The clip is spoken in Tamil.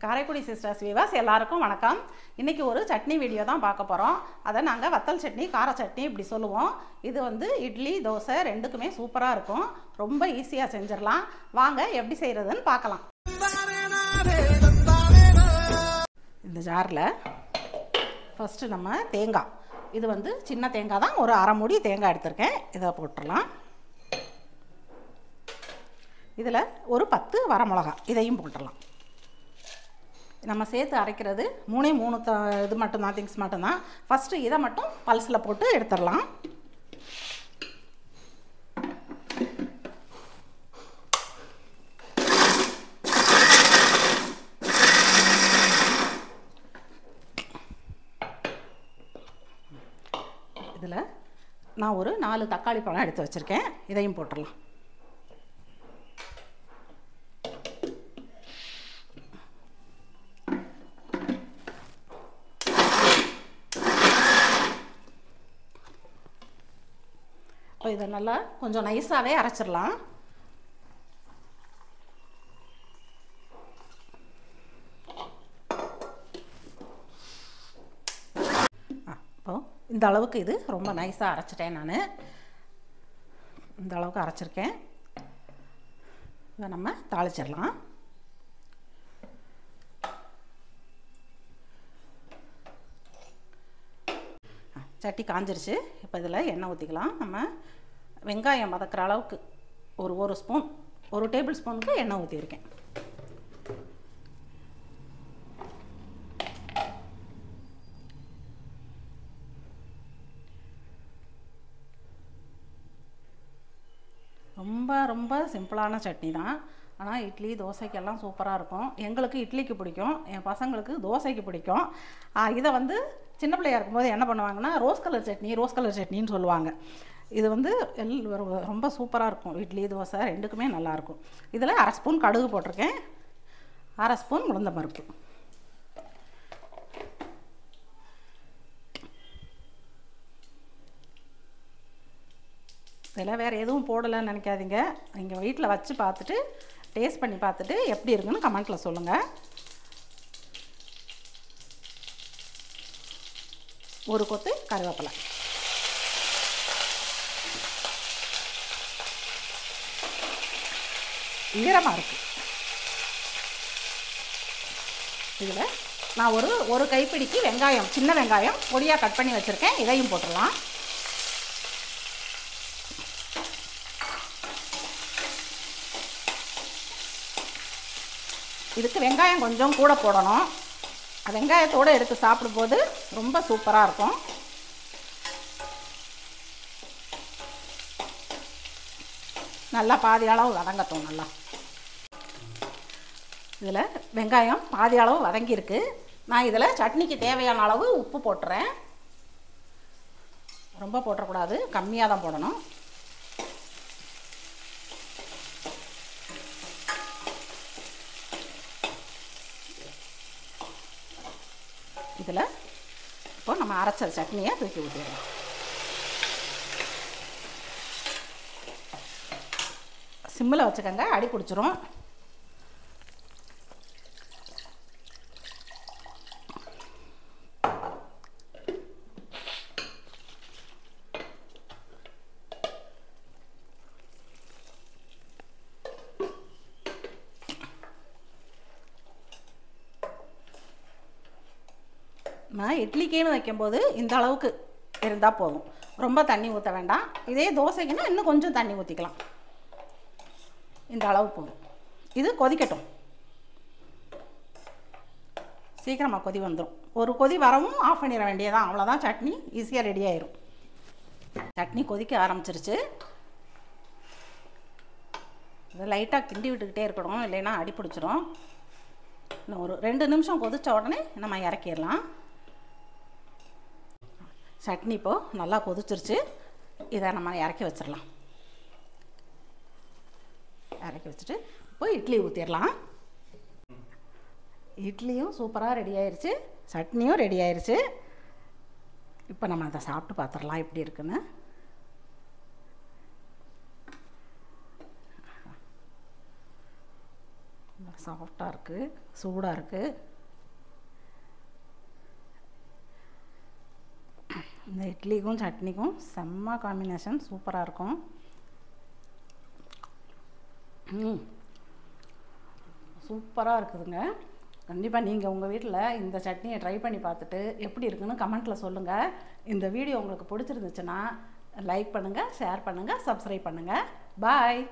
காரைக்குடி சிஸ்டர்ஸ் விவாஸ் எல்லாருக்கும் வணக்கம். இன்றைக்கி ஒரு சட்னி வீடியோ தான் பார்க்க போகிறோம். அதை நாங்கள் வத்தல் சட்னி, கார சட்னி இப்படி சொல்லுவோம். இது வந்து இட்லி, தோசை ரெண்டுக்குமே சூப்பராக இருக்கும். ரொம்ப ஈஸியாக செஞ்சிடலாம். வாங்க எப்படி செய்கிறதுன்னு பார்க்கலாம். இந்த ஜாரில் ஃபஸ்ட்டு நம்ம தேங்காய், இது வந்து சின்ன தேங்காய் தான், ஒரு அரை மூடி தேங்காய் எடுத்திருக்கேன். இதை போட்டுடலாம். இதில் ஒரு 10 வரமிளகா இதையும் போட்டுடலாம். நம்ம சேர்த்து அரைக்கிறது 3 இது மட்டும்தான், திங்ஸ் மட்டும்தான். ஃபஸ்ட்டு இதை மட்டும் பல்ஸில் போட்டு எடுத்துடலாம். இதில் நான் ஒரு 4 தக்காளி பழம் எடுத்து வச்சுருக்கேன். இதையும் போட்டுடலாம். இப்போ இதை நல்லா கொஞ்சம் நைஸாகவே அரைச்சிடலாம். இப்போ இந்த அளவுக்கு இது ரொம்ப நைஸாக அரைச்சிட்டேன். நான் இந்த அளவுக்கு அரைச்சிருக்கேன். இதை நம்ம தாளிச்சிடலாம். சட்டி காஞ்சிருச்சு. இப்போ இதில் எண்ணெய் ஊற்றிக்கலாம். நம்ம வெங்காயம் வதக்கிற அளவுக்கு ஒரு ஸ்பூன், 1 டேபிள் ஸ்பூனுக்கு எண்ணெய் ஊற்றிருக்கேன். ரொம்ப சிம்பிளான சட்னி தான். ஆனால் இட்லி, தோசைக்கெல்லாம் சூப்பராக இருக்கும். எங்களுக்கு இட்லிக்கு பிடிக்கும், என் பசங்களுக்கு தோசைக்கு பிடிக்கும். இதை வந்து சின்ன பிள்ளையாக இருக்கும்போது என்ன பண்ணுவாங்கன்னா ரோஸ் கலர் சட்னின்னு சொல்லுவாங்க. இது வந்து ரொம்ப சூப்பராக இருக்கும். இட்லி, தோசை ரெண்டுக்குமே நல்லாயிருக்கும். இதில் 1/2 ஸ்பூன் கடுகு போட்டிருக்கேன், 1/2 ஸ்பூன் உளுந்த பருப்பு. இதில் வேறு எதுவும் போடலைன்னு நினைக்காதீங்க. நீங்கள் வீட்டில் வச்சு பார்த்துட்டு டேஸ்ட் பண்ணி பார்த்துட்டு எப்படி இருக்குன்னு கமெண்ட்டில் சொல்லுங்கள். ஒரு கொத்து கருவேப்பிலை. ஈரமாக இருக்குது. இதில் நான் ஒரு கைப்பிடிக்கு வெங்காயம், சின்ன வெங்காயம் பொடியாக கட் பண்ணி வச்சுருக்கேன். இதையும் போட்டுடலாம். இதுக்கு வெங்காயம் கொஞ்சம் கூட போடணும். வெங்காயத்தோடு எடுத்து சாப்பிடும்போது ரொம்ப சூப்பராக இருக்கும். நல்லா பாதி அளவு வதங்கட்டும். நல்லா இதில் வெங்காயம் பாதி அளவு வதங்கியிருக்கு. நான் இதில் சட்னிக்கு தேவையான அளவு உப்பு போட்டுறேன். ரொம்ப போட்டக்கூடாது, கம்மியாக தான் போடணும். இதில் இப்போ நம்ம அரைச்ச சட்னியை தூக்கி ஊற்றிடலாம். சிம்மில் வச்சுக்கோங்க, அடி பிடிச்சிரும். நான் இட்லிக்குன்னு வைக்கும்போது இந்த அளவுக்கு இருந்தால் போதும், ரொம்ப தண்ணி ஊற்ற வேண்டாம். இதே தோசைக்குன்னா இன்னும் கொஞ்சம் தண்ணி ஊற்றிக்கலாம். இந்த அளவு போதும். இது கொதிக்கட்டும். சீக்கிரமாக கொதி வந்துடும். ஒரு கொதி வரவும் ஆஃப் பண்ணிட வேண்டியதான், அவ்வளோதான். சட்னி ஈஸியாக ரெடி ஆயிரும். சட்னி கொதிக்க ஆரம்பிச்சிருச்சு. இதை லைட்டாக கிண்டி விட்டுக்கிட்டே இருக்கணும், இல்லைன்னா அடி பிடிச்சிரும். இன்னும் ஒரு 2 நிமிஷம் கொதித்த உடனே நம்ம இறக்கிடலாம். சட்னி இப்போது நல்லா கொதிச்சிருச்சு. இதை நம்ம இறக்கி வச்சிடலாம். இறக்கி வச்சுட்டு இப்போ இட்லி ஊற்றிடலாம். இட்லியும் சூப்பராக ரெடி ஆயிடுச்சு, சட்னியும் ரெடி ஆயிடுச்சு. இப்போ நம்ம அதை சாப்பிட்டு பார்த்துடலாம் எப்படி இருக்குன்னு. சாஃப்டாக இருக்குது, சூடாக இருக்குது. இந்த இட்லிக்கும் சட்னிக்கும் செம்ம காம்பினேஷன், சூப்பராக இருக்கும். சூப்பராக இருக்குதுங்க. கண்டிப்பாக நீங்கள் உங்கள் வீட்டில் இந்த சட்னியை ட்ரை பண்ணி பார்த்துட்டு எப்படி இருக்குன்னு கமெண்ட்டில் சொல்லுங்கள். இந்த வீடியோ உங்களுக்கு பிடிச்சிருந்துச்சுன்னா லைக் பண்ணுங்கள், ஷேர் பண்ணுங்கள், சப்ஸ்கிரைப் பண்ணுங்கள். பாய்.